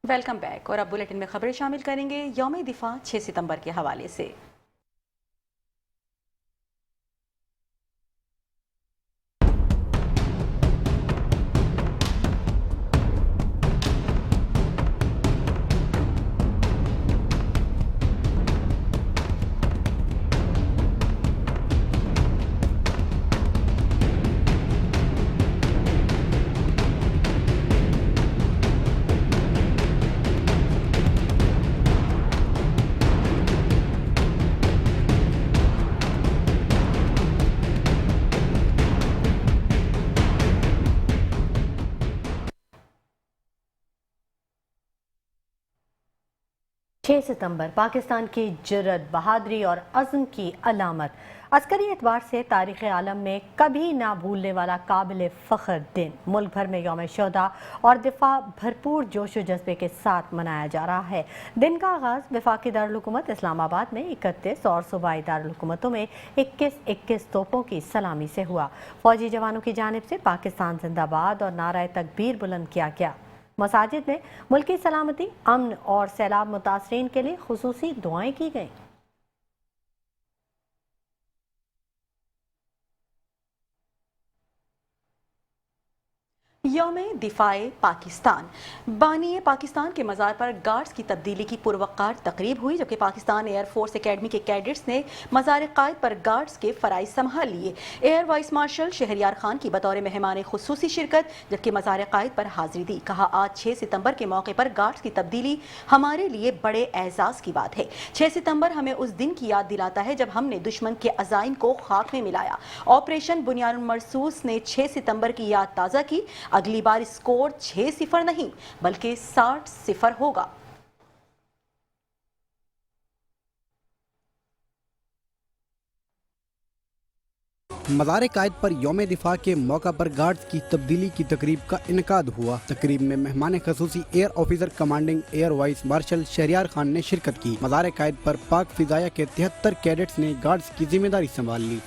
Welcome back. और अब bulletin में खबरें शामिल करेंगे यौम दिफा 6 सितंबर के हवाले से। छह सितंबर पाकिस्तान की जुर्रत, बहादुरी और अज़्म की अलामत। अस्करी एतबार से तारीख़ आलम में कभी ना भूलने वाला काबिल फ़ख्र दिन। मुल्क भर में यौम शोहदा और दिफा भरपूर जोश व जज्बे के साथ मनाया जा रहा है। दिन का आगाज़ वफाकी दारुल-हुकूमत इस्लामाबाद में 31 और सूबाई दारुल-हुकूमतों में 21-21 तोपों की सलामी से हुआ। फौजी जवानों की जानिब से पाकिस्तान जिंदाबाद और नारा तकबीर बुलंद किया गया। मसाजिद में मुल्की सलामती, अमन और सैलाब मुतासरीन के लिए खुसूसी दुआएं की गईं। यौम दिफाए पाकिस्तान। बानी पाकिस्तान के मज़ार पर गार्ड्स की तब्दीली की पुरवकार तकरीब हुई, जबकि पाकिस्तान एयर फोर्स एकेडमी के कैडेट्स ने मज़ार कायद पर गार्ड्स के फ़राइज़ संभाल लिए। Air vice marshal Shahryar Khan की बतौर मेहमान खुसूसी शिरकत, जबकि मज़ार कायद पर हाजिरी दी। कहा, आज 6 सितंबर के मौके पर गार्ड्स की तब्दीली हमारे लिए बड़े एजाज़ की बात है। 6 सितंबर हमें उस दिन की याद दिलाता है जब हमने दुश्मन के अज़ाइम को खाक में मिलाया। ऑपरेशन बुनियानुल मरसूस ने 6 सितंबर की याद ताज़ा की। अगली बार स्कोर 6-0 नहीं बल्कि 60-0 होगा। मज़ार कायद पर यौम दिफा के मौका पर गार्ड्स की तब्दीली की तकरीब का इनकाद हुआ। तकरीब में मेहमान खसूसी air officer commanding air vice marshal Shahryar Khan ने शिरकत की। मज़ार कायद पर पाक फिजाया के 73 कैडेट्स ने गार्ड्स की जिम्मेदारी संभाल ली।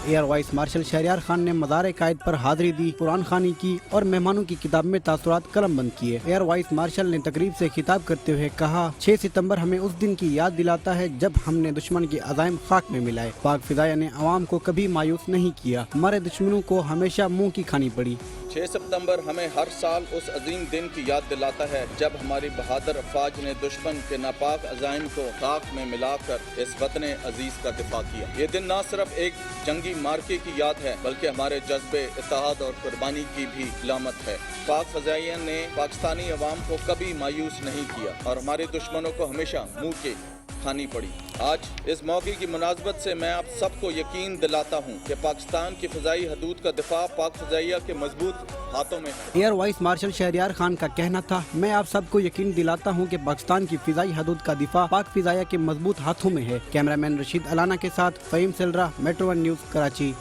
Air vice marshal Shahryar Khan ने मज़ार कायद पर हाजिरी दी, कुरान खानी की और मेहमानों की किताब में तासुरात कलम बंद किए। एयर वाइस मार्शल ने तकरीब से खिताब करते हुए कहा, 6 सितंबर हमें उस दिन की याद दिलाता है जब हमने दुश्मन के अज़ाइम खाक में मिलाए। पाक फिजाया ने अवाम को कभी मायूस नहीं किया। हमारे दुश्मनों को हमेशा मुंह की खानी पड़ी। 6 सितंबर हमें हर साल उस अजीम दिन की याद दिलाता है जब हमारी बहादुर अफवाज ने दुश्मन के नापाक अज़ाइम को खाक में मिलाकर इस वतन अजीज का दिफा किया। ये दिन न सिर्फ एक जंगी मार्के की याद है बल्कि हमारे जज्बे, इत्तेहाद और कुर्बानी की भी अलामत है। पाक फजाइया ने पाकिस्तानी अवाम को कभी मायूस नहीं किया और हमारे दुश्मनों को हमेशा मुँह के खानी पड़ी। आज इस मौके की मुनासबत से मैं आप सबको यकीन दिलाता हूँ कि पाकिस्तान की फ़िज़ाई हदूद का दिफा पाक फ़िज़ाइया के मजबूत हाथों में है। Air vice marshal Shahryar Khan का कहना था, मैं आप सबको यकीन दिलाता हूँ कि पाकिस्तान की फ़िज़ाई हदूद का दिफा पाक फ़िज़ाइया के मजबूत हाथों में है। कैमरामैन रशीद अलाना के साथ फ़हीम सिलरा, मेट्रो 1 न्यूज़, कराची।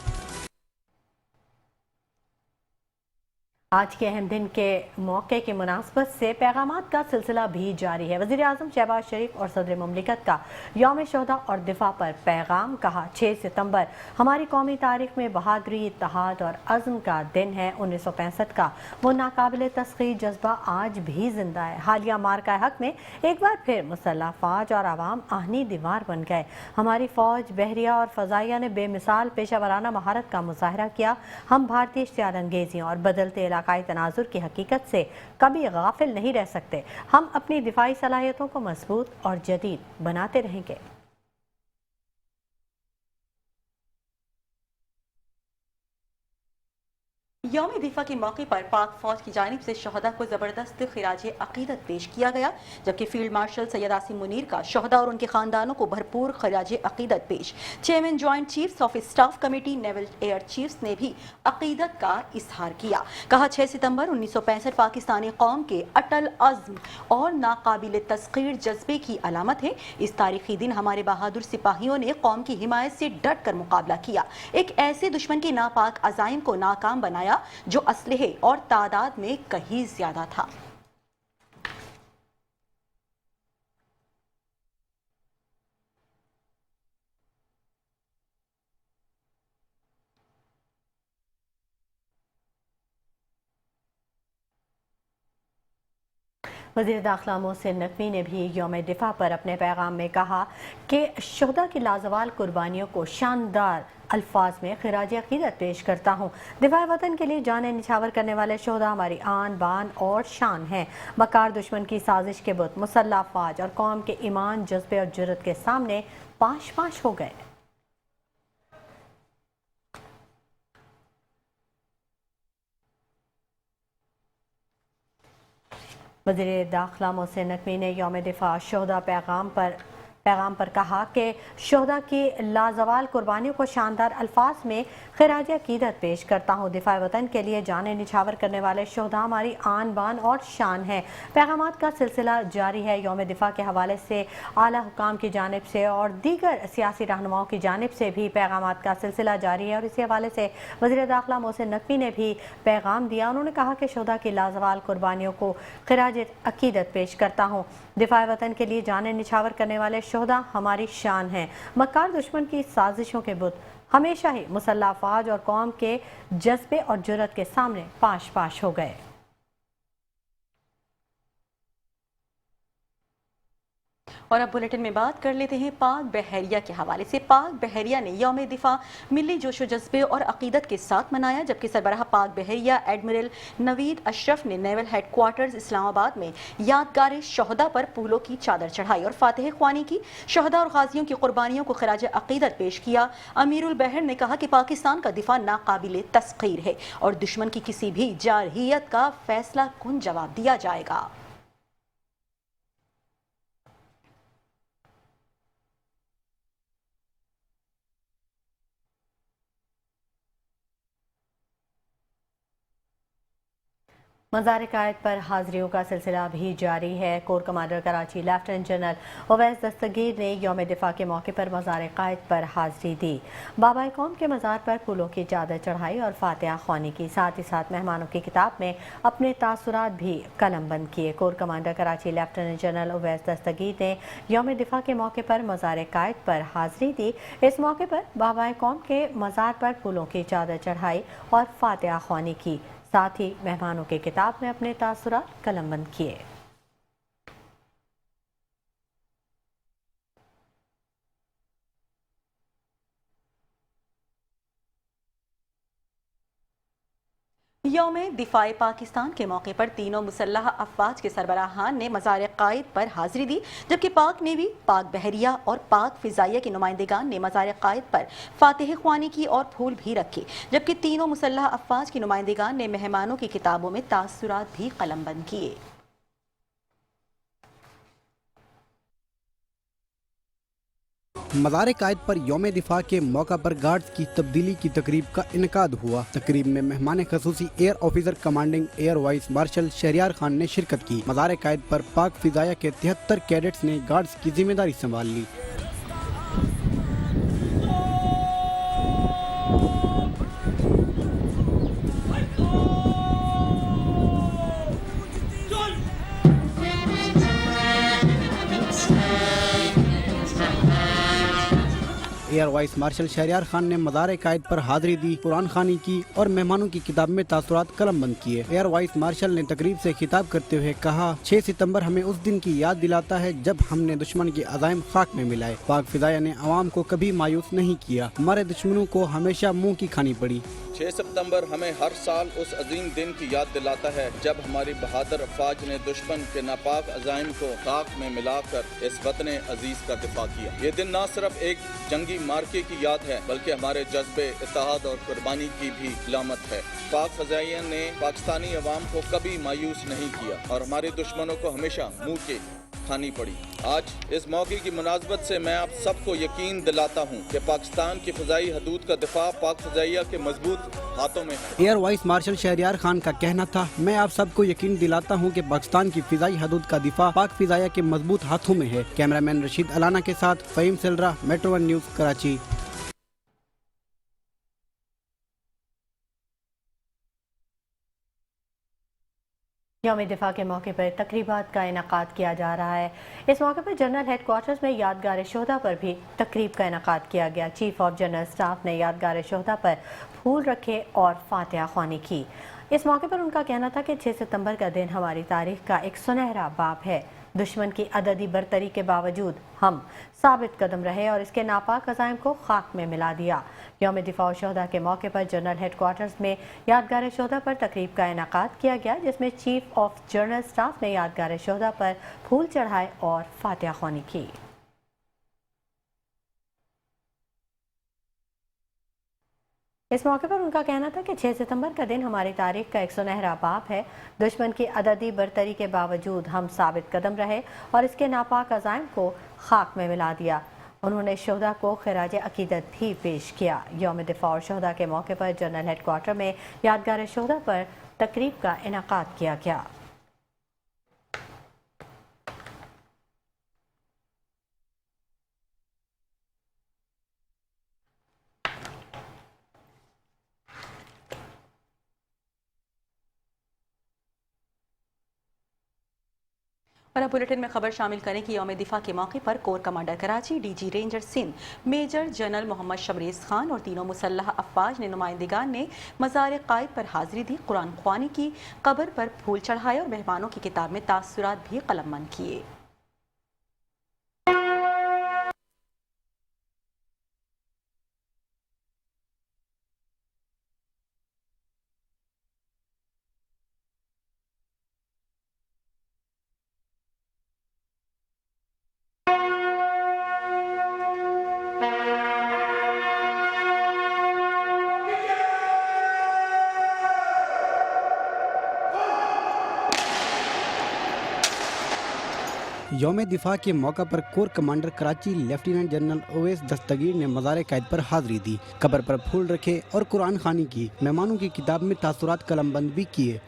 आज के अहम दिन के मौके की मुनासबत से पैगामात का सिलसिला भी जारी है। वज़ीर आज़म शहबाज शरीफ और सदर मुमलिकत का यौम शोहदा और दिफा पर पैगाम। कहा, 6 सितंबर हमारी कौमी तारीख में बहादुरी, इत्तेहाद और अज़्म का दिन है। 1965 का वो नाकाबिल तस्खीर जज्बा आज भी जिंदा है। हालिया मार्का हक में एक बार फिर मुसल्लह फ़ौज और आवाम आहनी दीवार बन गए। हमारी फ़ौज, बहरिया और फ़ज़ाइया ने बेमिसाल पेशावराना महारत का मुजाहरा किया। हम भारतीय इश्तियाल अंगेजियों और बदलते इलाकाई तनाजुर की हकीकत से कभी गाफिल नहीं रह सकते। हम अपनी दिफाई सलाहियतों को मजबूत और जदीद बनाते रहेंगे। यौम दिफा के मौके पर पाक फौज की जानिब से शहदा को ज़बरदस्त खिराज अकीदत पेश किया गया, जबकि फील्ड मार्शल सैयद आसिम मुनीर का शहदा और उनके खानदानों को भरपूर खिराज अकीदत पेश। Chairman joint chiefs of staff committee naval air chiefs ने भी अकीदत का इजहार किया। कहा, 6 सितंबर 1965 पाकिस्तानी कौम के अटल अज़्म और नाकाबिल तस्खीर जज्बे की अलामत है। इस तारीखी दिन हमारे बहादुर सिपाहियों ने कौम की हिमायत से डट कर मुकाबला किया, एक ऐसे दुश्मन के नापाक अज़ाइम को नाकाम बनाया जो असलहे और तादाद में कहीं ज्यादा था। वज़ीर दाखिला मोहसिन नकवी ने भी यौम दिफा पर अपने पैगाम में कहा कि शहदा की लाजवाल कुर्बानियों को शानदार अल्फाज में खिराज अकीदत पेश करता हूँ। दिफा वतन के लिए जाने निछावर करने वाले शहदा हमारी आन बान और शान हैं। मकार दुश्मन की साजिश के बुत मुसल्लह अफवाज और कौम के ईमान जज्बे और जुर्रत के सामने पाश पाश हो गए। वज़ीर दाखिला मोहसिन नकवी ने यौम दिफा शहदा पैगाम पर कहा कि शहदा की लाजवाल कुर्बानियों को शानदार अल्फाज में खिराज अकीदत पेश करता हूँ। दिफा वतन के लिए जाने निछावर करने वाले शहदा हमारी आन बान और शान हैं। पैगामात का सिलसिला जारी है। यौम दिफा के हवाले से आला हुकाम की जानिब से और दीगर सियासी रहनुमाओं की जानिब से भी पैगामात का सिलसिला जारी है और इसी हवाले से वज़ीर दाखिला मोहसिन नकवी ने भी पैगाम दिया। उन्होंने कहा कि शहदा की लाजवाल कुर्बानियों को खिराज अकीदत पेश करता हूँ। दिफा वतन के लिए जाने निछावर करने वाले शहदा हमारी शान हैं। मक्कार दुश्मन की साजिशों के बुत हमेशा ही मुसल्लह अफवाज और कौम के जज्बे और जुर्रत के सामने पाश पाश हो गए। और अब बुलेटिन में बात कर लेते हैं पाक बहरिया के हवाले से। पाक बहरिया ने यौम दिफा मिली जोशो जज्बे और अकीदत के साथ मनाया, जबकि सरबराह पाक बहरिया एडमिरल नवीद अशरफ ने नेवल हेडक्वार्टर्स इस्लामाबाद में यादगार शहदा पर फूलों की चादर चढ़ाई और फातह ख्वानी की। शहदा और गाजियों की कुर्बानियों को खिराज अकीदत पेश किया। अमीरुल बहर ने कहा कि पाकिस्तान का दिफा नाकाबिले तस्खीर है और दुश्मन की किसी भी जारहियत का फैसला कुन जवाब दिया जाएगा। मज़ार कायद पर हाजिरियों का सिलसिला भी जारी है। Corps commander Karachi lieutenant general Uwais Dastgir ने यौम दिफा के मौके पर मज़ार कायद पर हाजिरी दी। बाबा कौम के मज़ार पर फूलों की चादर चढ़ाई और फातिहा ख्वानी की। साथ ही साथ मेहमानों की किताब में अपने तासुरात भी कलमबंद किए। Corps commander Karachi lieutenant general Uwais Dastgir ने यौम दिफा के मौके पर मज़ार कायद पर हाजिरी दी। इस मौके पर बाबा कौम के मज़ार पर फूलों की चादर चढ़ाई और फातिहा ख्वानी की। साथ ही मेहमानों की किताब में अपने तासुरात कलमबंद किए। यौम दिफाए पाकिस्तान के मौके पर तीनों मुसल्लह अफवाज के सरबराहान ने मज़ार कायद पर हाजिरी दी, जबकि पाक नेवी, पाक बहरिया और पाक फिजाइया के नुमाइंदेगान ने मज़ार कायद पर फातिह ख्वानी की और फूल भी रखे, जबकि तीनों मुसल्लह अफवाज के नुमाइंदेगान ने मेहमानों की किताबों में तासुरात भी कलमबंद किए। मज़ार कायद पर यौम दिफा के मौका पर गार्ड्स की तब्दीली की तकरीब का इनकाद हुआ। तकरीब में मेहमान खसूसी air officer commanding air vice marshal Shahryar Khan ने शिरकत की। मज़ार कायद पर पाक फिजाया के 73 कैडेट्स ने गार्ड्स की जिम्मेदारी संभाल ली। Air vice marshal Shahryar Khan ने मज़ार कायद पर हाजिरी दी, कुरान खानी की और मेहमानों की किताब में तासुरात कलमबंद किए। एयर वाइस मार्शल ने तकरीब से खिताब करते हुए कहा, 6 सितंबर हमें उस दिन की याद दिलाता है जब हमने दुश्मन के अज़ाइम खाक में मिलाए। पाक फिजाया ने अवाम को कभी मायूस नहीं किया। हमारे दुश्मनों को हमेशा मुँह की खानी पड़ी। 6 सितंबर हमें हर साल उस अजीम दिन की याद दिलाता है जब हमारी बहादुर अफवाज ने दुश्मन के नापाक अज़ाइम को खाक में मिलाकर इस वतन अजीज का दिफा किया। ये दिन न सिर्फ एक जंगी मार्के की याद है, बल्कि हमारे जज्बे, इत्तेहाद और कुर्बानी की भी अलामत है। पाक फजाइया ने पाकिस्तानी अवाम को कभी मायूस नहीं किया और हमारे दुश्मनों को हमेशा मुँह के खानी पड़ी। आज इस मौके की मुनासबत से मैं आप सबको यकीन दिलाता हूँ कि पाकिस्तान की फ़िज़ाई हदूद का दिफा पाक फ़िज़ाइया के मजबूत हाथों में है। Air vice marshal Shahryar Khan का कहना था, मैं आप सबको यकीन दिलाता हूँ कि पाकिस्तान की फ़िज़ाई हदूद का दिफा पाक फ़िज़ाइया के मजबूत हाथों में है। कैमरामैन रशीद अलाना के साथ फ़हीम सिलरा, मेट्रो 1 न्यूज़, कराची। यौम दिफा के मौके पर तकरीबात का इनकाद किया जा रहा है। इस मौके पर जनरल हेडक्वार्टर्स में यादगार शोहदा पर भी तकरीब का इनकाद किया गया। चीफ ऑफ जनरल स्टाफ ने यादगार शोहदा पर फूल रखे और फातिहा ख्वानी की। इस मौके पर उनका कहना था कि 6 सितंबर का दिन हमारी तारीख का एक सुनहरा बाब है। दुश्मन की अददी बरतरी के बावजूद हम साबित कदम रहे और इसके नापाक अज़ाइम को खाक में मिला दिया। यौम दिफा शोहदा के मौके पर जनरल हेडक्वार्टर्स में यादगार शोहदा पर तकरीब का इनेकाद किया गया, जिसमें चीफ ऑफ जनरल स्टाफ ने यादगार शोहदा पर फूल चढ़ाए और फातिहा ख्वानी की। इस मौके पर उनका कहना था कि 6 सितंबर का दिन हमारी तारीख का एक सुनहरा बाब है। दुश्मन की अददी बरतरी के बावजूद हम साबित कदम रहे और इसके नापाक अज़ाइम को खाक में मिला दिया। उन्होंने शोहदा को खिराज अकीदत भी पेश किया। यौम दिफा और शोहदा के मौके पर जनरल हेडक्वार्टर में यादगार शोहदा पर तकरीब का इनेकाद किया गया। और अब बुलेटिन में खबर शामिल करें कि यौम दिफा के मौके पर corps commander Karachi, DG ranger Sindh, major general Mohammad Shamrez Khan और तीनों मुसल्लह अफवाज ने नुमाइंदगान ने मज़ार क़ायद पर हाजिरी दी, कुरान ख्वानी की, कब्र पर फूल चढ़ाए और मेहमानों की किताब में तासुरात भी कलमबंद किए। यौम दिफा के मौका पर corps commander Karachi lieutenant general Owais Dastgir ने मज़ार क़ायद पर हाजिरी दी, कब्र पर फूल रखे और कुरान ख्वानी की, मेहमानों की किताब में तासुरात कलमबंद भी किए।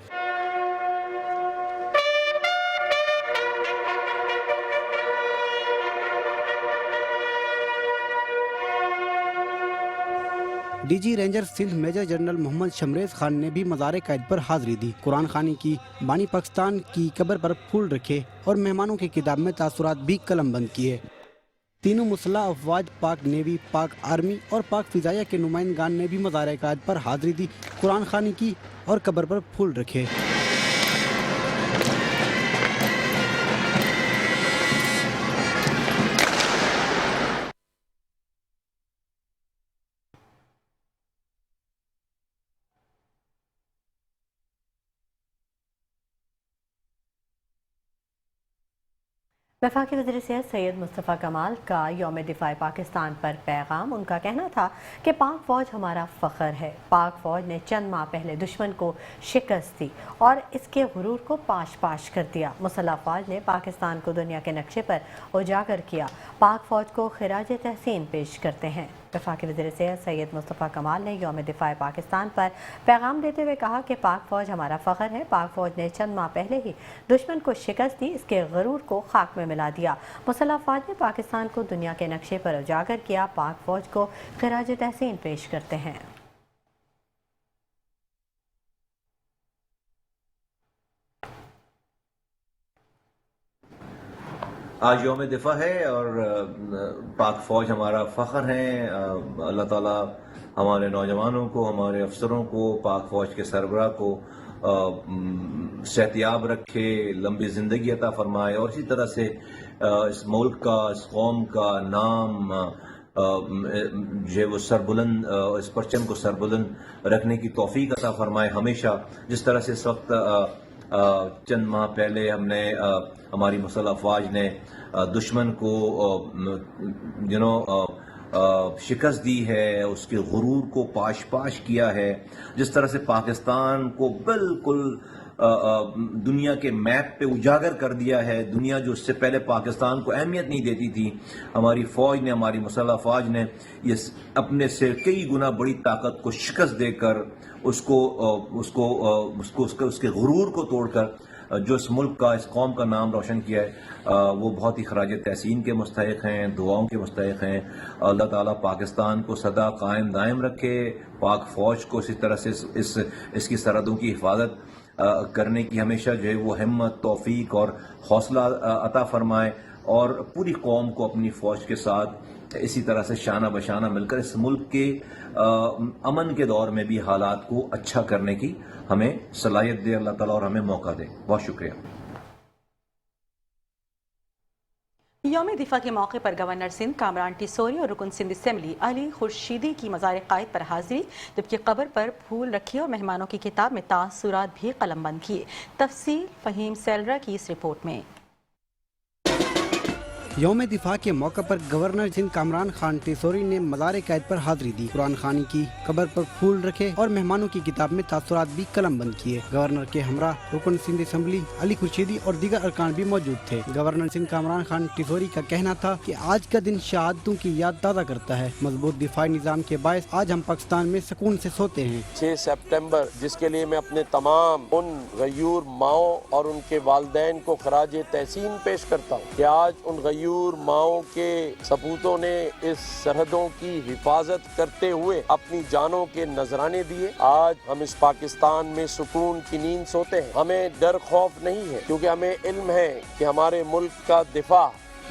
DG ranger Sindh major general Mohammad Shamrez Khan ने भी मज़ार क़ायद पर हाजिरी दी, कुरान ख्वानी की, बानी पाकिस्तान की कब्र पर फूल रखे और मेहमानों की किताब में तासुरात भी कलमबंद किए। तीनों मुसल्लह अफवाज, पाक नेवी, पाक आर्मी और पाक फ़िज़ाइया के नुमाइंदगान ने भी मज़ार क़ायद पर हाजिरी दी, कुरान ख्वानी की और कब्र पर फूल रखे। वफाकी वज़ीर सेहत सैयद मुस्तफ़ा कमाल का यौम दिफा पाकिस्तान पर पैगाम। उनका कहना था कि पाक फ़ौज हमारा फ़ख्र है। पाक फ़ौज ने चंद माह पहले दुश्मन को शिकस्त दी और इसके गुरूर को पाश पाश कर दिया। मुसल्लह फ़ौज ने पाकिस्तान को दुनिया के नक्शे पर उजागर किया। पाक फ़ौज को खिराज तहसीन पेश करते हैं। वफाकी वज़ीर सेहत सैयद मुस्तफ़ा कमाल ने यौम दिफा पाकिस्तान पर पैगाम देते हुए कहा कि पाक फ़ौज हमारा फ़ख्र है। पाक फ़ौज ने चंद माह पहले ही दुश्मन को शिकस्त दी, इसके गुरूर को खाक में मिला दिया। मुसल्लह फ़ौज ने पाकिस्तान को दुनिया के नक्शे पर उजागर किया। पाक फ़ौज को खिराज तहसीन पेश करते हैं। आज यौम दिफा है और पाक फ़ौज हमारा फ़ख्र है। अल्लाह ताला हमारे नौजवानों को, हमारे अफसरों को, पाक फ़ौज के सरबराह को सेहतियाब रखे, लंबी ज़िंदगी अता फ़रमाए और इसी तरह से इस मुल्क का, इस कौम का नाम जो वो सरबुलंद, इस परचम को सरबुलंद रखने की तौफीक अता फ़रमाए हमेशा। जिस तरह से इस वक्त चंद माह पहले हमने हमारी मुसल्लह अफवाज ने दुश्मन को शिकस्त दी है, उसके गुरूर को पाश पाश किया है, जिस तरह से पाकिस्तान को बिल्कुल दुनिया के मैप पे उजागर कर दिया है। दुनिया जो उससे पहले पाकिस्तान को अहमियत नहीं देती थी, हमारी फ़ौज ने, हमारी मुसल्लह अफवाज ने ये अपने से कई गुना बड़ी ताकत को शिकस्त देकर उसके गुरूर को तोड़कर जो इस मुल्क का, इस कौम का नाम रोशन किया है, वो बहुत ही खराज तहसीन के मुस्तहिक हैं, दुआओं के मुस्तहिक हैं। अल्लाह ताला पाकिस्तान को सदा कायम दायम रखे, पाक फ़ौज को इसी तरह से इसकी सरहदों की हिफाजत करने की हमेशा जो है वो हिम्मत, तौफीक और हौसला अता फरमाए और पूरी कौम को अपनी फ़ौज के साथ اسی طرح سے شانہ بشانہ مل کر اس ملک کے امن کے دور میں بھی حالات کو اچھا کرنے کی ہمیں صلاحیت دے اللہ تعالیٰ اور ہمیں موقع دے. بہت شکریہ. یوم دفاع کے موقع پر گورنر سندھ کامران ٹیسوری اور رکن سندھ اسمبلی علی خورشیدی کی مزار قائد پر حاضری، جبکہ قبر پر پھول رکھے اور مہمانوں کی کتاب میں تاثرات بھی قلم بند کیے. تفصیل فہیم سیلرا کی اس رپورٹ میں. یوم دفاع کے موقع پر گورنر سندھ کامران خان ٹیسوری نے مزار قائد پر حاضری دی، قرآن خوانی کی، قبر پر پھول رکھے اور مہمانوں کی کتاب میں تاثرات بھی قلم بند کیے. گورنر کے ہمراہ رکن سندھ اسمبلی علی خورشیدی اور دیگر ارکان بھی موجود تھے. گورنر سندھ کامران خان ٹیسوری کا کہنا تھا کہ آج کا دن شہادتوں کی یاد تازہ کرتا ہے. مضبوط دفاعی نظام کے باعث آج ہم پاکستان میں سکون سے سوتے ہیں. 6 سپٹمبر جس کے لیے میں اپنے تمام ان غیور ماؤں اور ان کے والدین کو خراج تحسین پیش کرتا ہوں کہ آج ان غیور ماؤں کے سپوتوں نے اس سرحدوں کی حفاظت کرتے ہوئے اپنی جانوں کے نذرانے دیے. آج ہم اس پاکستان میں سکون کی نیند سوتے ہیں. ہمیں ڈر خوف نہیں ہے، کیونکہ ہمیں علم ہے کہ ہمارے ملک کا دفاع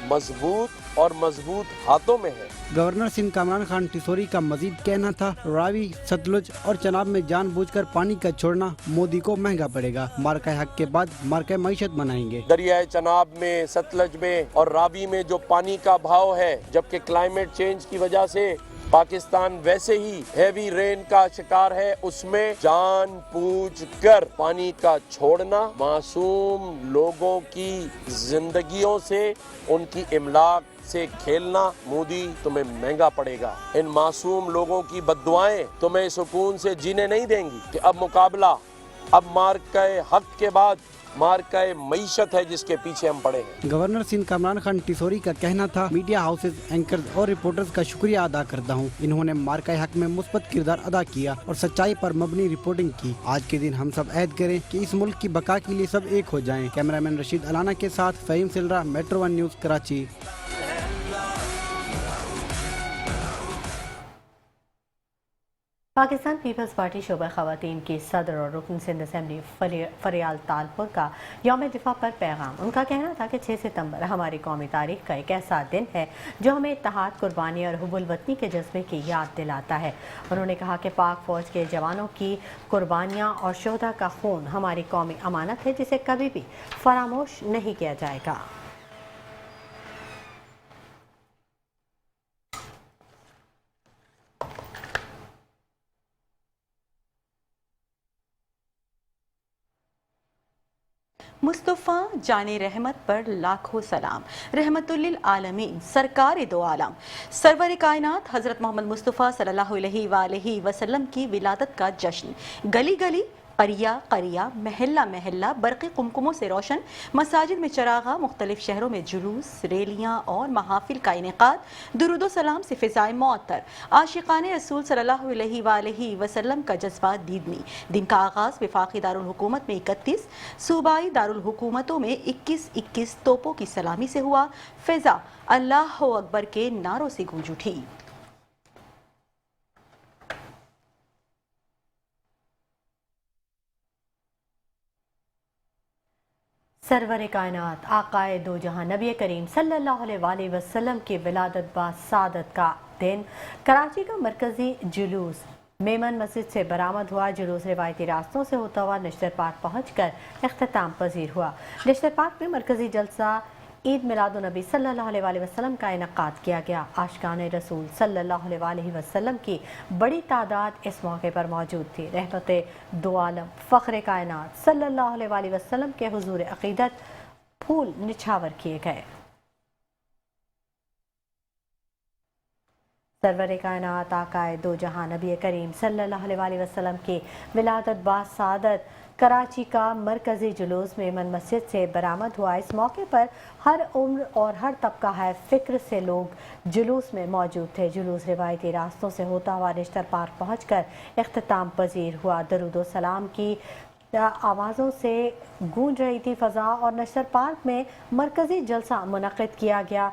مضبوط اور مضبوط ہاتھوں میں ہے. گورنر سندھ کامران خان ٹیسوری کا مزید کہنا تھا، راوی، ستلج اور چناب میں جان بوجھ کر پانی کا چھوڑنا مودی کو مہنگا پڑے گا. مارکہ حق کے بعد مارکہ معیشت بنائیں گے. دریائے چناب میں، ستلج میں اور راوی میں جو پانی کا بہاؤ ہے، جبکہ کلائمیٹ چینج کی وجہ سے پاکستان ویسے ہی ہیوی رین کا شکار ہے، اس میں جان پوجھ کر پانی کا چھوڑنا، معصوم لوگوں کی زندگیوں سے، ان کی املاک سے کھیلنا مودی تمہیں مہنگا پڑے گا. ان معصوم لوگوں کی بددعائیں تمہیں سکون سے جینے نہیں دیں گی کہ اب مقابلہ، اب مارکہ حق کے بعد مارکہ معیشت ہے جس کے پیچھے ہم پڑے ہیں. گورنر سندھ کامران خان ٹیسوری کا کہنا تھا، میڈیا ہاؤسز، اینکرز اور رپورٹرز کا شکریہ ادا کرتا ہوں. انہوں نے مارکہ حق میں مثبت کردار ادا کیا اور سچائی پر مبنی رپورٹنگ کی. آج کے دن ہم سب عہد کریں کہ اس ملک کی بقا کے لیے سب ایک ہو جائیں. کیمرامین رشید علانہ کے ساتھ فہیم سلرا، metro 1 news, Karachi. Pakistan Peoples Party شعبہ خواتین کی صدر اور رکن سندھ اسمبلی فریال تالپور کا یوم دفاع پر پیغام. ان کا کہنا تھا کہ 6 ستمبر ہماری قومی تاریخ کا ایک ایسا دن ہے جو ہمیں اتحاد، قربانی اور حب الوطنی کے جذبے کی یاد دلاتا ہے. انہوں نے کہا کہ پاک فوج کے جوانوں کی قربانیاں اور شہداء کا خون ہماری قومی امانت ہے جسے کبھی بھی فراموش نہیں کیا جائے گا. مصطفیٰ جان رحمت پر لاکھوں سلام. رحمت للعالمین، سرکار دو عالم، سرور کائنات حضرت محمد مصطفیٰ صلی اللہ علیہ وآلہ وسلم کی ولادت کا جشن گلی گلی، قریہ قریہ، محلہ محلہ برقی قمقموں سے روشن. مساجد میں چراغاں، مختلف شہروں میں جلوس، ریلیاں اور محافل کا انعقاد. درود و سلام سے فضائے معطر. عاشقان رسول صلی اللہ علیہ وآلہ وسلم کا جذبہ دیدنی. دن کا آغاز وفاقی دارالحکومت میں 31، صوبائی دارالحکومتوں میں 21 توپوں کی سلامی سے ہوا. فضا اللہ اکبر کے نعروں سے گونج اٹھی. سرور کائنات آقائے دو جہاں نبی کریم صلی اللہ علیہ وآلہ وسلم کی ولادت با سعادت کا دن کراچی کا مرکزی جلوس میمن مسجد سے برآمد ہوا. جلوس روایتی راستوں سے ہوتا ہوا نشتر پارک پہنچ کر اختتام پذیر ہوا. نشتر پارک میں مرکزی جلسہ عید میلاد النبی صلی اللہ علیہ وآلہ وسلم کا انعقاد کیا گیا. عاشقان رسول صلی اللہ علیہ وآلہ وسلم کی بڑی تعداد اس موقع پر موجود تھی. رحمت دو عالم، فخر کائنات صلی اللہ علیہ وآلہ وسلم کے حضور عقیدت پھول نچھاور کیے گئے. سرور کائنات آقائے دو جہاں نبی کریم صلی اللہ علیہ وآلہ وسلم کی ولادت با سعادت کراچی کا مرکزی جلوس میمن مسجد سے برآمد ہوا. اس موقع پر ہر عمر اور ہر طبقہ ہے فکر سے لوگ جلوس میں موجود تھے. جلوس روایتی راستوں سے ہوتا ہوا نشتر پارک پہنچ کر اختتام پذیر ہوا. درود و سلام کی آوازوں سے گونج رہی تھی فضا اور نشتر پارک میں مرکزی جلسہ منعقد کیا گیا.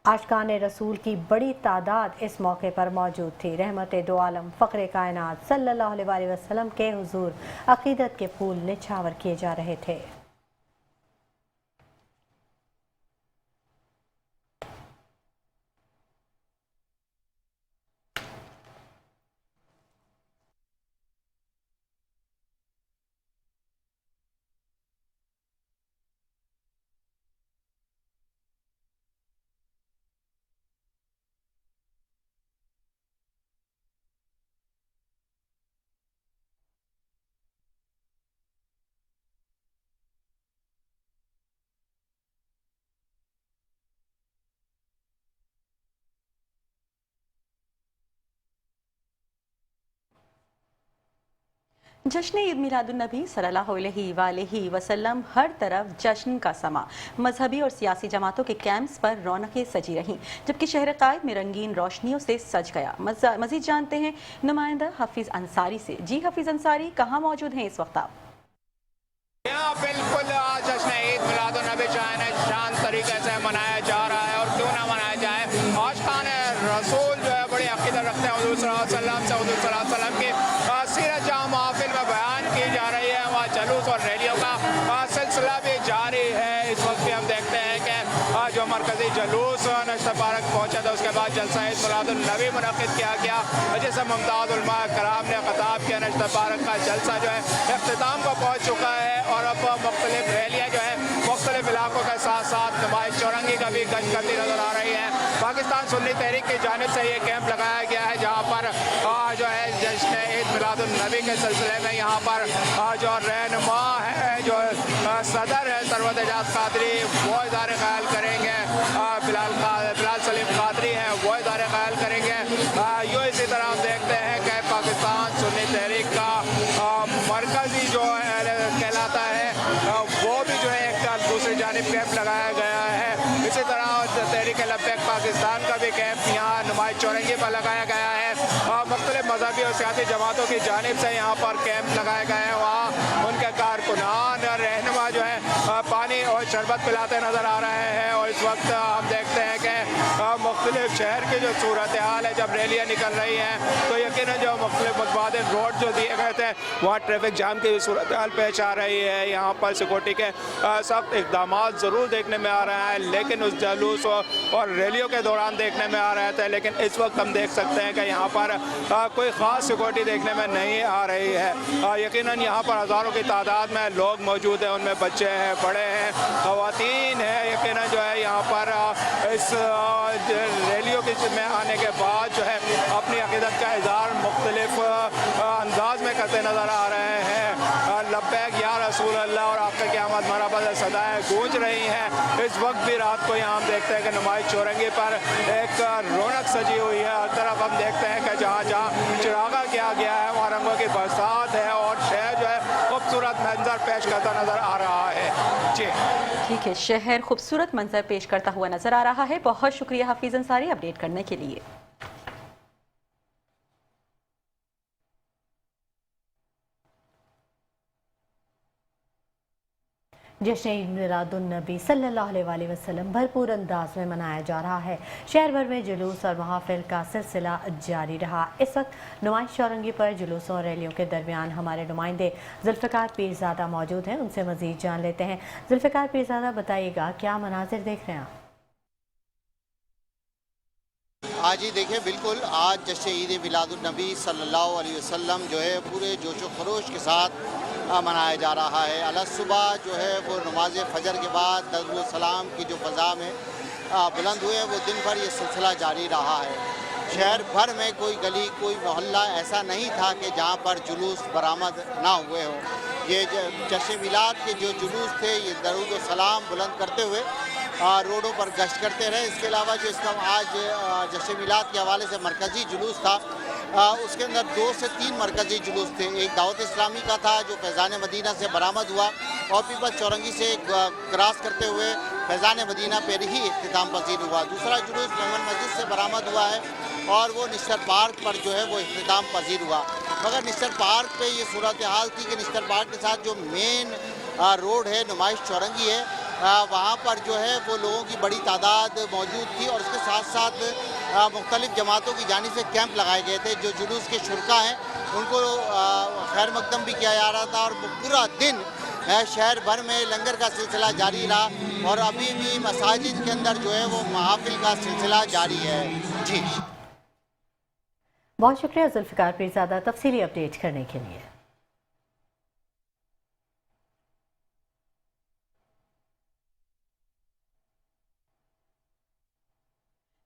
عاشقان رسول کی بڑی تعداد اس موقع پر موجود تھی. رحمت دو عالم، فخر کائنات صلی اللہ علیہ وآلہ وسلم کے حضور عقیدت کے پھول نچھاور کیے جا رہے تھے. जश्न ईद मिलादुन्नबी सल्लल्लाहु अलैहि वसल्लम हर तरफ जश्न का समा। मजहबी और सियासी जमातों के कैंप्स पर रौनकें सजी रहीं, जबकि शहर कायद में रंगीन रोशनियों से सज गया। मजीद जानते हैं नुमाइंदा हफीज अंसारी से। जी हफीज अंसारी, कहाँ मौजूद हैं इस वक्त आप? यहाँ बिल्कुल जश्न ईद मिलादुन्नबी शान तरीके से मनाया जा रहा है, और क्यों ना मनाया जाए। आशिकान रसूल जो है बड़ी अकीदत रखते हैं हुज़ूर सल्लल्लाहु अलैहि वसल्लम से। हुज़ूर सल्लल्लाहु अलैहि वसल्लम की सीरत जहाँ महफिल में बयान की जा रही है, वहाँ जुलूस और रैलियों का सिलसिला भी जारी है। इस वक्त भी हम देखते हैं कि जो मरकजी जुलूस नश्ता पार्क पहुँचा था, उसके बाद जलसा ईद मिलादुन्नबी मुनक़िद किया गया, जिसे मुमताज़ उलमा कराम ने खिताब किया। नश्ता पार्क का जलसा जो है इख्तिताम को पहुँच चुका है, और अब मुख्तलिफ रैलियाँ जो है मुख्तलिफ इलाकों के साथ साथ नुमाइश चौरंगी का भी गश्त करती नजर आ रही है। पाकिस्तान सुन्नी तहरीक की जानिब से ये कैंप लगाया गया है, जहाँ पर जो है जश्न ईद मिलादुन्नबी के सिलसिले में यहाँ पर जो रहनुमा है, जो सदर है सरवत एजाज कादरी, वो इज़हार ख्याल करेंगे। बिलाल सलीम कादरी हैं, वो इज़हार ख्याल करेंगे। यूँ इसी तरह हम देखते हैं कि पाकिस्तान सुन्नी तहरीक का मरकजी जो कहलाता है, वो भी जो है एक दूसरी जानिब कैंप लगाया गया है। इसी तरह तहरीक लब्बैक पाकिस्तान का भी कैंप यहाँ नुमाइश चौरंगी पर लगाया गया है। मुख्तलिफ मजहबी और सियासी जमातों की जानिब से यहाँ पर कैंप लगाए गए हैं। वहाँ उनके कारकुनान और रहनुमा जो है पानी और शरबत पिलाते नज़र आ रहे हैं। और इस वक्त हम देखते हैं कि मुख्तलिफ शहर की जो सूरत हाल है, जब रैलियाँ निकल रही हैं तो यकीनन जो मुख्तलिफ मुतबादिल रोड जो दिए गए थे, वहाँ ट्रैफिक जाम की सूरत हाल पेश आ रही है। यहाँ पर सिक्योरिटी के सख्त इक़दाम ज़रूर देखने में आ रहे हैं, लेकिन उस जुलूस और रैलियों के दौरान देखने में आ रहे थे। लेकिन इस वक्त हम देख सकते हैं कि यहाँ पर कोई ख़ास सिक्योरिटी देखने में नहीं आ रही है। यकीनन यहाँ पर हज़ारों की तादाद में लोग मौजूद हैं, उनमें बच्चे हैं, बड़े हैं, ख़वातीन हैं। यकीनन जो है यहाँ पर इस रैलियों के में आने के बाद जो है अपनी अक़ीदत का इज़हार मुख्तलिफ अंदाज में करते नज़र आ रहे हैं। लब्बैक या रसूल अल्लाह और आपका क़यामत मरहबा सदाएँ गूंज रही हैं। इस वक्त भी रात को यहाँ हम देखते हैं कि नुमाइश चौरंगी पर एक रौनक सजी हुई है। हर तरफ हम देखते हैं कि जहाँ जहाँ चिरागा किया गया है, वहाँ रंगों की बरसात है, और शहर जो है खूबसूरत मंजर पेश करता नज़र आ रहा है। जी ठीक है, शहर खूबसूरत मंजर पेश करता हुआ नजर आ रहा है। बहुत शुक्रिया हफीज अंसारी अपडेट करने के लिए। जश्न ईद मिलादुन्नबी सल्लल्लाहु अलैहि वसल्लम भरपूर अंदाज में मनाया जा रहा है। शहर भर में जुलूस और महफिल का सिलसिला जारी रहा। इस वक्त नुमाइश चौरंगी पर जुलूसों और रैलियों के दरमियान हमारे नुमाइंदे जुल्फ़िकार पीरज़ादा मौजूद हैं, उनसे मज़ीद जान लेते हैं। जुल्फ़िकार पीरज़ादा, बताइएगा क्या मनाजिर देख रहे हैं आप? आज ही देखिए, बिल्कुल आज जश्न ईद मिलादुन्नबी सल्लल्लाहु अलैहि वसल्लम जो है पूरे जोशो खरोश के साथ मनाया जा रहा है। अल सुबह जो है वो नमाज फ़जर के बाद दरुद सलाम की जो फ़ज़ा में बुलंद हुए, वो दिन भर ये सिलसिला जारी रहा है। शहर भर में कोई गली, कोई मोहल्ला ऐसा नहीं था कि जहाँ पर जुलूस बरामद ना हुए हों। ये जश्न मिलाद के जो जुलूस थे, ये दरूद सलाम बुलंद करते हुए रोडों पर गश्त करते रहे। इसके अलावा जो इसका आज जश्न मिलाद के हवाले से मरकज़ी जुलूस था, उसके अंदर 2 से 3 मरकज़ी जुलूस थे। एक दावत इस्लामी का था जो फैज़ान मदीना से बरामद हुआ, और पीपल चौरंगी से क्रॉस करते हुए फैज़ान मदीना पर ही इख्तिताम पजीर हुआ। दूसरा जुलूस मोहम्मद मस्जिद से बरामद हुआ है, और वो निश्तर पार्क पर जो है वो इख्तिताम पजीर हुआ। मगर निश्तर पार्क पे ये सूरत हाल थी कि निश्तर पार्क के साथ जो मेन रोड है, नुमाइश चौरंगी है, वहाँ पर जो है वो लोगों की बड़ी तादाद मौजूद थी। और उसके साथ साथ मुख्तलिफ़ जमातों की जानिब से कैंप लगाए गए थे। जो जुलूस के शुरका हैं उनको खैर मकदम भी किया जा रहा था, और पूरा दिन शहर भर में लंगर का सिलसिला जारी रहा, और अभी भी मसाजिद के अंदर जो है वो महफिल का सिलसिला जारी है। जी बहुत शुक्रिया जुल्फ़िकार पीरज़ादा तफसीली अपडेट करने के लिए।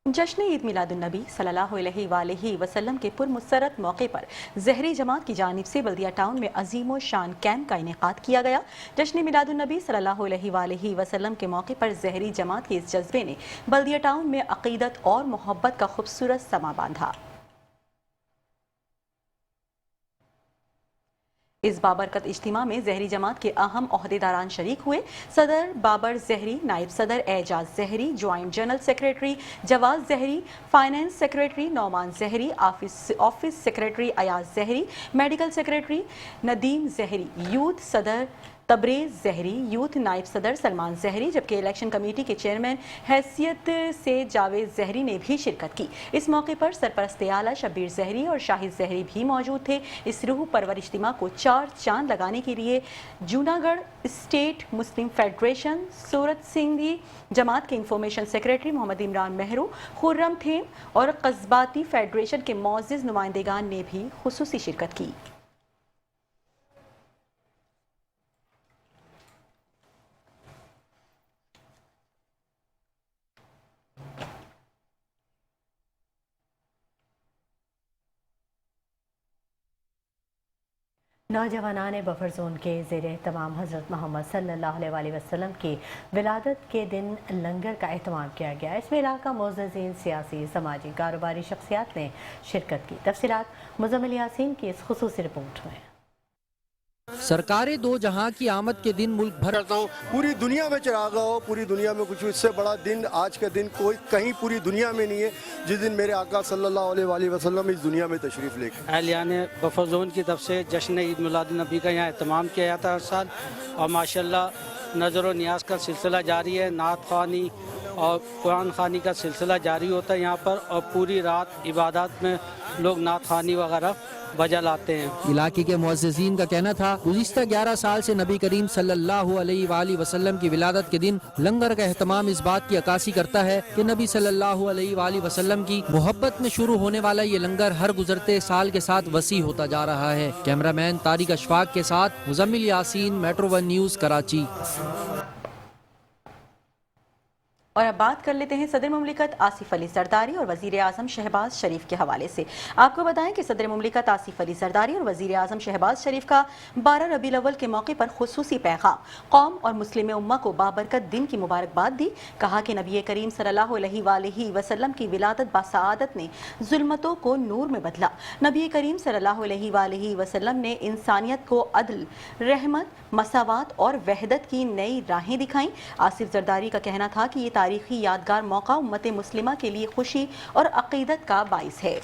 जश्न ईद मिलादुन्नबी सल्लल्लाहु अलैहि वसल्लम के पुरमसरत मौके पर ज़हरी जमात की जानिब से बल्दिया टाउन में अजीम शान कैंप का इनेकाद किया गया। जश्न मिलादुन्नबी सल्लल्लाहु अलैहि वसल्लम के मौके पर ज़हरी जमात के इस जज्बे ने बल्दिया टाउन में अक़ीदत और मोहब्बत का खूबसूरत समा बांधा। इस बाबरकत इज्तिमा में जहरी जमात के अहम ओहदेदारान शरीक हुए। सदर बाबर जहरी, नायब सदर एजाज जहरी, ज्वाइंट जनरल सेक्रेटरी जवाज जहरी, फाइनेंस सेक्रेटरी नौमान जहरी, ऑफिस सेक्रेटरी अयाज जहरी, मेडिकल सेक्रेटरी नदीम जहरी, यूथ सदर तबरेज जहरी, यूथ नायब सदर सलमान जहरी, जबकि इलेक्शन कमेटी के चेयरमैन हैसियत से जावेद जहरी ने भी शिरकत की। इस मौके पर सरपरस्त आला शब्बीर जहरी और शाहिद जहरी भी मौजूद थे। इस रूह परवर इज्तिमा को 4 चांद लगाने के लिए Junagadh state Muslim federation, Surat Sindhi Jamaat के इंफॉर्मेशन सेक्रेटरी मोहम्मद इमरान मेहरू, खुर्रम थेम और कस्बाती फेडरेशन के मोअज़्ज़िज़ नुमाइंदगान ने भी खुसूसी शिरकत की। नौजवानान बफर जोन के ज़ेर एहतमाम हज़रत मोहम्मद सल्लल्लाहु अलैहि वसल्लम की विलादत के दिन लंगर का एहतमाम किया गया। इसमें इलाका मोअज़्ज़िज़ीन, सियासी, समाजी, कारोबारी शख्सियात ने शिरकत की। तफसीलात मुज़म्मिल यासीन की इस खुसूसी रिपोर्ट में। सरकारे दो जहां की आमद के दिन मुल्क भर करता हूँ, पूरी दुनिया में चिरागा हो, पूरी दुनिया में कुछ इससे बड़ा दिन आज का दिन कोई कहीं पूरी दुनिया में नहीं है, जिस दिन मेरे आका सल्लल्लाहु अलैहि वसल्लम इस दुनिया में तशरीफ़ लेकर। अहलियान बफर जोन की तरफ से जश्न ईद मिलादुन्नबी का यहाँ एहतमाम किया जाता है हर साल, और माशाल्लाह नज़र व नियाज का सिलसिला जारी है। नात ख़्वानी और कुरान ख़्वानी का सिलसिला जारी होता है यहाँ पर, और पूरी रात इबादत में लोग नात ख़्वानी वगैरह बजा लाते हैं। इलाके के मुअज़्ज़िज़ीन का कहना था गुज़िश्ता 11 साल से नबी करीम सल्लल्लाहु अलैहि वसल्लम की विलादत के दिन लंगर का एहतमाम इस बात की अक्कासी करता है कि नबी सल्लल्लाहु अलैहि वसल्लम की मोहब्बत में शुरू होने वाला ये लंगर हर गुजरते साल के साथ वसी होता जा रहा है। कैमरामैन तारिक अशफाक के साथ मुज़म्मिल यासीन, मेट्रो 1 न्यूज़, कराची। और अब बात कर लेते हैं सदर मुमलिकत आसिफ अली जरदारी और वज़ीर आज़म शहबाज शरीफ के हवाले से। आपको बताएं कि सदर मुमलिकत आसिफ अली जरदारी और वज़ीर आज़म शहबाज शरीफ का 12 रबीउल अव्वल के मौके पर खुसूसी पैगाम कौम और मुस्लिम उम्मा को बाबरकत दिन की मुबारकबाद दी। कहा कि नबी करीम सल्लल्लाहु अलैहि वसल्लम की विलादत बासआदत ने जुल्मतों को नूर में बदला। नबी करीम सल्लल्लाहु अलैहि वसल्लम ने इंसानियत को अदल, रहमत, मसावात और वहदत की नई राहें दिखाईं। आसिफ जरदारी का कहना था कि ये तारीखी यादगार मौका उम्मत मुस्लिमा के लिए खुशी और अकीदत का बाइस है।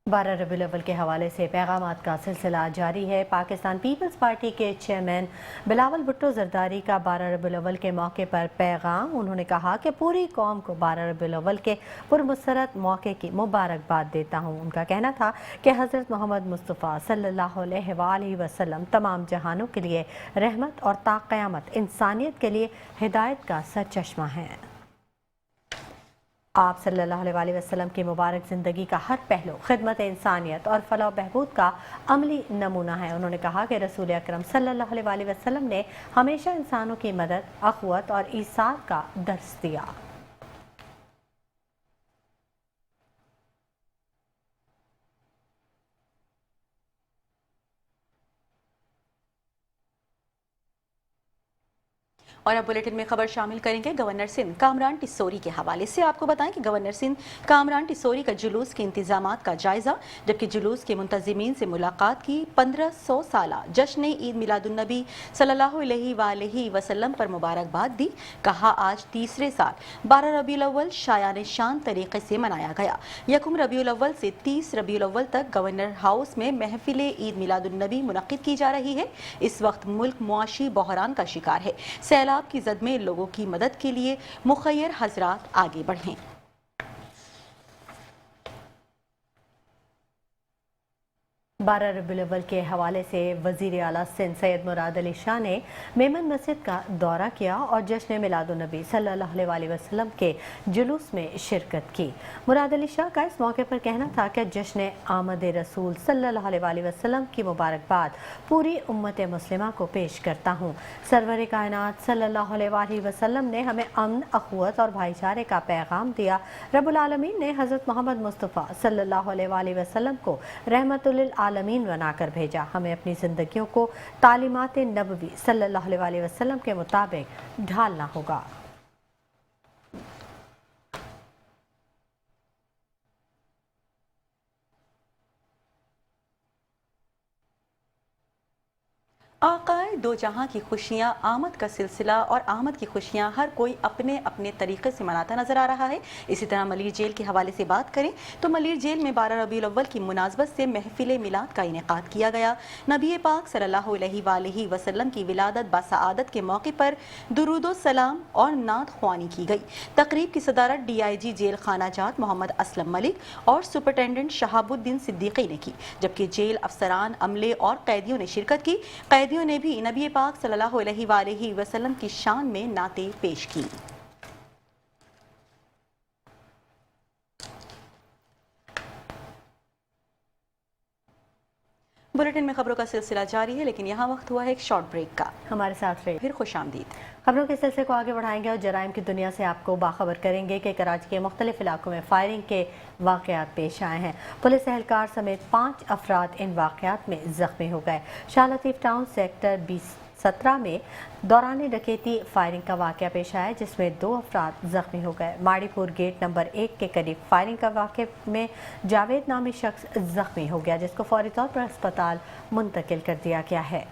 12 रबीउल अव्वल के हवाले से पैगामात का सिलसिला जारी है। पाकिस्तान पीपल्स पार्टी के चेयरमैन बिलावल भुट्टो जरदारी का 12 रबीउल अव्वल के मौके पर पैगाम। उन्होंने कहा कि पूरी कौम को 12 रबीउल अव्वल के पुरमसरत मौके की मुबारकबाद देता हूँ। उनका कहना था कि हज़रत मोहम्मद मुस्तफ़ा सल्लल्लाहु अलैहि वसल्लम तमाम जहानों के लिए रहमत और ता क़यामत इंसानियत के लिए हिदायत का सरचश्मा है। आप सल्लल्लाहु अलैहि वसल्लम की मुबारक ज़िंदगी का हर पहलू खिदमत इंसानियत और फलाह बहबूद का अमली नमूना है। उन्होंने कहा कि रसूल अकरम सल्लल्लाहु अलैहि वसल्लम ने हमेशा इंसानों की मदद, अख़ुवत और ईसार का दर्स दिया। और अब बुलेटिन में खबर शामिल करेंगे गवर्नर सिंध कामरान टिस्सोरी के हवाले से। आपको बताएं कि गवर्नर सिंध कामरान टिस्सोरी का जुलूस के इंतजामात का जायजा, जबकि जुलूस के मुंतजिमीन से मुलाकात की। 1500 साला जश्न ईद मिलादुन्नबी सल्लल्लाहु अलैहि वसल्लम पर मुबारकबाद दी। कहा आज तीसरे साल 12 रबीउल अव्वल शायान शान तरीके से मनाया गया। 1 रबीउल अव्वल से 30 रबीउल अव्वल तक गवर्नर हाउस में महफिल ईद मिलादुन्नबी मुनक्किद की जा रही है। इस वक्त मुल्क मुआशी बहरान का शिकार है। सैलाब की जद में लोगों की मदद के लिए मुखय्यर हजरात आगे बढ़ें। 12 रबीउल अव्वल के हवाले से वज़ीर आला सिंध सैयद मुराद अली शाह ने मेमन मस्जिद का दौरा किया और जश्न मिलादुन्नबी सल्लल्लाहु अलैहि वसल्लम के जुलूस में शिरकत की। मुराद अली शाह का इस मौके पर कहना था कि जश्न आमद रसूल सल्लल्लाहु अलैहि वसल्लम की मुबारकबाद पूरी उम्मत मुस्लिमा को पेश करता हूँ। सरवर कायनात सल्लल्लाहु अलैहि वसल्लम ने हमें अमन, अख़ुवत और भाईचारे का पैगाम दिया। रब्बुल आलमीन ने हज़रत मोहम्मद मुस्तफ़ा सल्लल्लाहु अलैहि वसल्लम को रहमतुल आलमीन बनाकर भेजा। हमें अपनी ज़िंदगियों को तालीमात नबवी सल्लल्लाहु अलैहि वसल्लम के मुताबिक ढालना होगा। आकाए दो जहां की खुशियां आमद का सिलसिला और आमद की खुशियां हर कोई अपने अपने तरीके से मनाता नजर आ रहा है। इसी तरह मलीर जेल के हवाले से बात करें तो मलीर जेल में 12 रबीउल अव्वल की मुनासबत से महफिल मिलाद का इनेकाद किया गया। नबी पाक सल्लल्लाहु अलैहि वसल्लम की विलादत बासआदत के मौके पर दुरूदो सलाम और नात ख्वानी की गई। तकरीब की सदारत DIG जेल खाना जात मोहम्मद असलम मलिक और सुपरिटेंडेंट शहाबुद्दीन सिद्दीकी ने की, जबकि जेल अफसरान, अमले और कैदियों ने शिरकत की। कैदियों ने भी नबी पाक सल्लल्लाहु अलैहि वसल्लम की शान में नाते पेश की। बुलेटिन में खबरों का सिलसिला जारी है, लेकिन यहाँ वक्त हुआ है एक शॉर्ट ब्रेक का। हमारे साथ रहिए। फिर खुशामदीद। खबरों के सिलसिले को आगे बढ़ाएंगे और जराइम की दुनिया से आपको बाखबर करेंगे कि कराची के मुख्तलिफ इलाकों में फायरिंग के वाक़यात पेश आए हैं। पुलिस एहलकार समेत 5 अफराद इन वाक़यात में जख्मी हो गए। शाह लतीफ़ टाउन सेक्टर 17 में दौरान डकैती फायरिंग का वाक़या पेश आया, जिसमें 2 अफराद जख्मी हो गए। माड़ीपुर गेट नंबर 1 के करीब फायरिंग का वाक़े में जावेद नामी शख्स जख्मी हो गया, जिसको फौरी तौर पर अस्पताल मुंतकिल कर दिया गया है।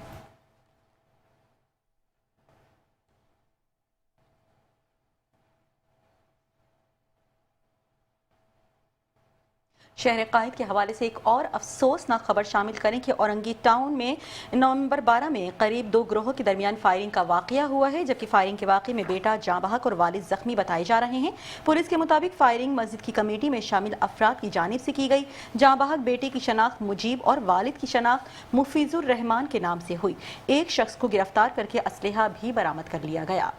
शहर कायद के हवाले से एक और अफसोसनाक खबर शामिल करें कि औरंगी टाउन में नवंबर 12 में करीब 2 गिरोहों के दरमियान फायरिंग का वाकया हुआ है, जबकि फायरिंग के वाकये में बेटा जाँ बहक और वालिद जख्मी बताए जा रहे हैं। पुलिस के मुताबिक फायरिंग मस्जिद की कमेटी में शामिल अफराद की जानिब से की गई। जाँ बहक बेटे की शनाख्त मुजीब और वालिद की शनाख्त मुफीजुर रहमान के नाम से हुई। एक शख्स को गिरफ्तार करके असलहा भी बरामद कर लिया गया।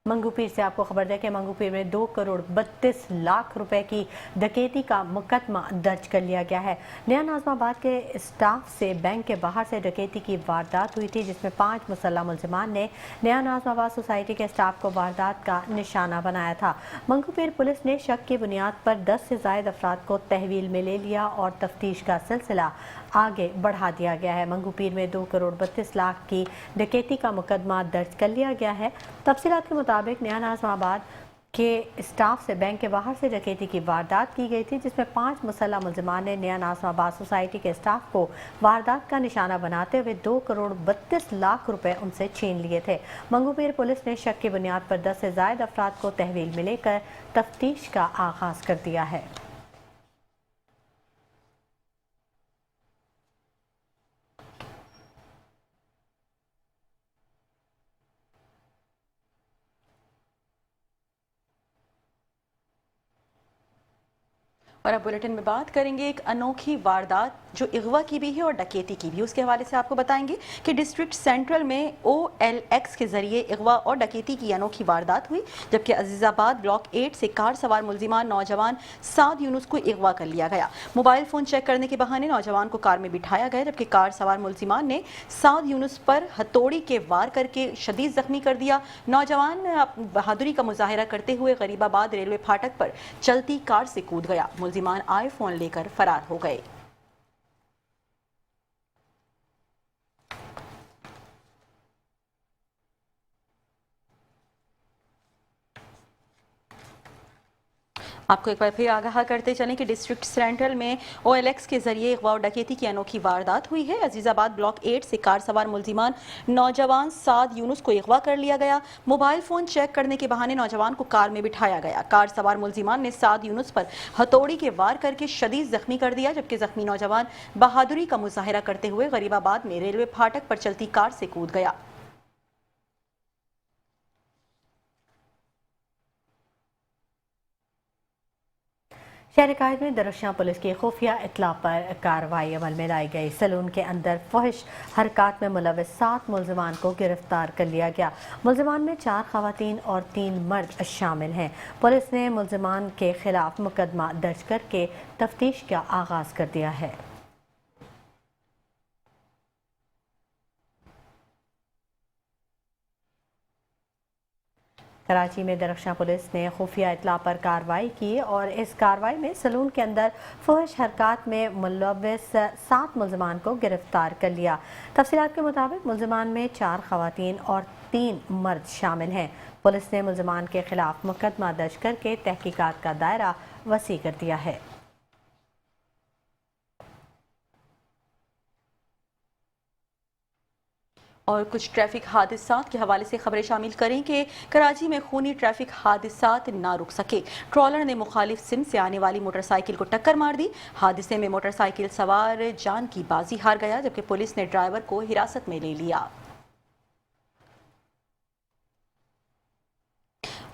मंगूपीर से आपको खबर दें कि मंगूपीर में 2 करोड़ 32 लाख रुपए की डकैती का मुकदमा दर्ज कर लिया गया है। नया नाज़माबाद के स्टाफ से बैंक के बाहर से डकैती की वारदात हुई थी, जिसमें 5 मुसल्लह मुलजिमान ने नया नाज़माबाद सोसाइटी के स्टाफ को वारदात का निशाना बनाया था। मंगूपीर पुलिस ने शक की बुनियाद पर 10 से ज़ायद अफराद को तहवील में ले लिया और तफ्तीश का सिलसिला आगे बढ़ा दिया गया है। मंगूपीर में 2 करोड़ 32 लाख की डकैती का मुकदमा दर्ज कर लिया गया है। तफसीलात के मुताबिक नया नाज़माबाद के स्टाफ से बैंक के बाहर से डकैती की वारदात की गई थी, जिसमें 5 मुसल्लह मुलजिमान ने नया नाज़माबाद सोसाइटी के स्टाफ को वारदात का निशाना बनाते हुए 2 करोड़ 32 लाख रुपए उनसे छीन लिए थे। मंगूपीर पुलिस ने शक की बुनियाद पर 10 से ज़ायद अफराद को तहवील में लेकर तफ्तीश का आगाज कर दिया है। और अब बुलेटिन में बात करेंगे एक अनोखी वारदात जो अगवा की भी है और डकैती की भी। उसके हवाले से आपको बताएंगे कि डिस्ट्रिक्ट सेंट्रल में OLX के जरिए अगवा और डकैती की अनोखी वारदात हुई, जबकि अजीजाबाद ब्लॉक 8 से कार सवार मुलजिमान नौजवान साद यूनुस को अगवा कर लिया गया। मोबाइल फोन चेक करने के बहाने नौजवान को कार में बिठाया गया, जबकि कार सवार मुलजिमान ने साद यूनुस पर हथौड़ी के वार करके शदीद जख्मी कर दिया। नौजवान बहादुरी का मुजाहिरा करते हुए गरीबाबाद रेलवे फाटक पर चलती कार से कूद गया। मुलजिमान आईफोन लेकर फरार हो गए। आपको एक बार फिर आगाह करते चलें कि डिस्ट्रिक्ट सेंट्रल में OLX के जरिए अगवा और डकैती की अनोखी वारदात हुई है। अजीजाबाद ब्लॉक 8 से कार सवार मुलजिमान नौजवान साद यूनुस को अगवा कर लिया गया। मोबाइल फोन चेक करने के बहाने नौजवान को कार में बिठाया गया। कार सवार मुलजिमान ने साद यूनुस पर हथौड़ी के वार करके शदीद जख्मी कर दिया, जबकि जख्मी नौजवान बहादुरी का मुजाहिरा करते हुए गरीबाबाद में रेलवे फाटक पर चलती कार से कूद गया। शहर कायद में दरख्शां पुलिस की खुफिया इत्तला पर कार्रवाई अमल में लाई गई। सैलून के अंदर फहिश हरकत में मुलविस 7 मुलजिमान को गिरफ्तार कर लिया गया। मुलजिमान में 4 खवातीन और 3 मर्द शामिल हैं। पुलिस ने मुलजिमान के खिलाफ मुकदमा दर्ज करके तफ्तीश का आगाज कर दिया है। कराची में दरख्शां पुलिस ने खुफिया इत्तला पर कार्रवाई की और इस कार्रवाई में सलून के अंदर फहश हरकत में मुलविस 7 मुलजिमान को गिरफ्तार कर लिया। तफसीलात के मुताबिक मुलजिमान में 4 खवातीन और 3 मर्द शामिल हैं। पुलिस ने मुलजमान के खिलाफ मुकदमा दर्ज करके तहकीकात का दायरा वसी कर दिया है। और कुछ ट्रैफिक हादसात के हवाले से खबरें शामिल करें कि कराची में खूनी ट्रैफिक हादसात ना रुक सके। ट्रॉलर ने मुखालिफ सिम से आने वाली मोटरसाइकिल को टक्कर मार दी। हादसे में मोटरसाइकिल सवार जान की बाजी हार गया, जबकि पुलिस ने ड्राइवर को हिरासत में ले लिया।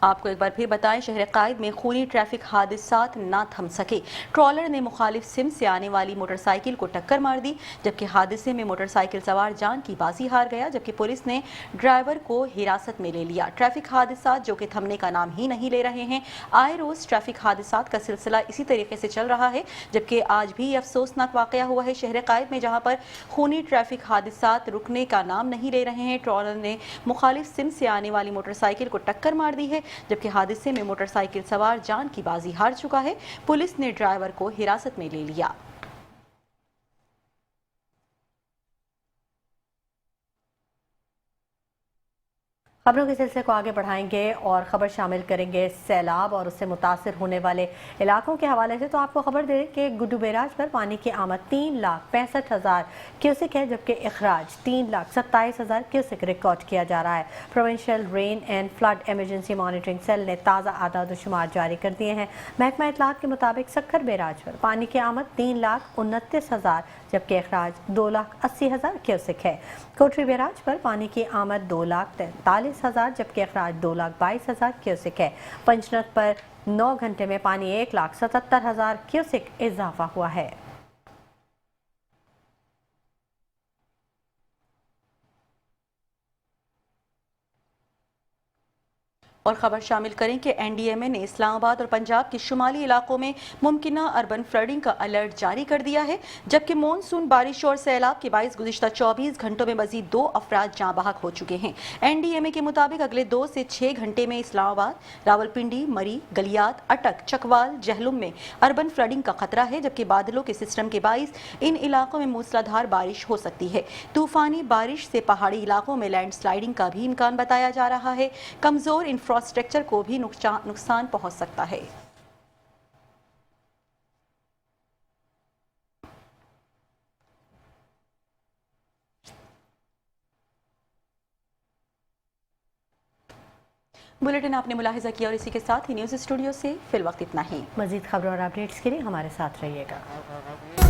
आपको एक बार फिर बताएं, शहर कायद में खूनी ट्रैफिक हादसात ना थम सके। ट्रॉलर ने मुखालिफ सिम से आने वाली मोटरसाइकिल को टक्कर मार दी, जबकि हादसे में मोटरसाइकिल सवार जान की बाजी हार गया, जबकि पुलिस ने ड्राइवर को हिरासत में ले लिया। ट्रैफिक हादसात जो कि थमने का नाम ही नहीं ले रहे हैं। आए रोज ट्रैफिक हादसात का सिलसिला इसी तरीके से चल रहा है, जबकि आज भी अफसोसनाक वाकया हुआ है शहर कायद में, जहां पर खूनी ट्रैफिक हादसात रुकने का नाम नहीं ले रहे हैं। ट्रॉलर ने मुखालिफ सिम से आने वाली मोटरसाइकिल को टक्कर मार दी है, जबकि हादसे में मोटरसाइकिल सवार जान की बाजी हार चुका है। पुलिस ने ड्राइवर को हिरासत में ले लिया। खबरों के सिलसिले को आगे बढ़ाएंगे और खबर शामिल करेंगे सैलाब और उससे मुतासिर होने वाले इलाकों के हवाले से। तो आपको खबर दे कि गुड्डू बैराज पर पानी की आमद 3,65,000 क्यूसिक है, जबकि अखराज 3,27,000 क्यूसिक रिकॉर्ड किया जा रहा है। Provincial rain and flood emergency monitoring cell ने ताज़ा आदाद शुमार जारी कर दिए हैं। महकमा इत्तलात के मुताबिक सक्कर बैराज पर पानी की आमद 3,29,000 जबकि अखराज 2,80,000 क्यूसिक है। कोटरी बैराज पर पानी की आमद 2,43,000 जबकि अखराज 2,22,000 क्यूसिक है। पंचनद पर 9 घंटे में पानी 1,77,000 क्यूसिक इजाफा हुआ है। और खबर शामिल करें कि एनडीएमए ने इस्लामाबाद और पंजाब के शुमाली इलाकों में मुमकिना अर्बन फ्लडिंग का अलर्ट जारी कर दिया है, जबकि मॉनसून बारिश और सैलाब के बाइस गुज़िश्ता 24 घंटों में मजीद 2 अफराद जाँ बहक हो चुके हैं। एनडीएमए के मुताबिक अगले 2 से 6 घंटे में इस्लामाबाद, रावलपिंडी, मरी, गलियात, अटक, चकवाल, जहलुम में अर्बन फ्लडिंग का खतरा है, जबकि बादलों के सिस्टम के बाइस इन इलाकों में मूसलाधार बारिश हो सकती है। तूफानी बारिश से पहाड़ी इलाकों में लैंडस्लाइडिंग का भी इम्कान बताया जा रहा है। कमजोर इंफ्रास्ट्रक्चर को भी नुकसान पहुंच सकता है। बुलेटिन आपने मुलाहिजा किया और इसी के साथ ही न्यूज़ स्टूडियो से फिल वक्त इतना ही। मजीद खबरों और अपडेट्स के लिए हमारे साथ रहिएगा।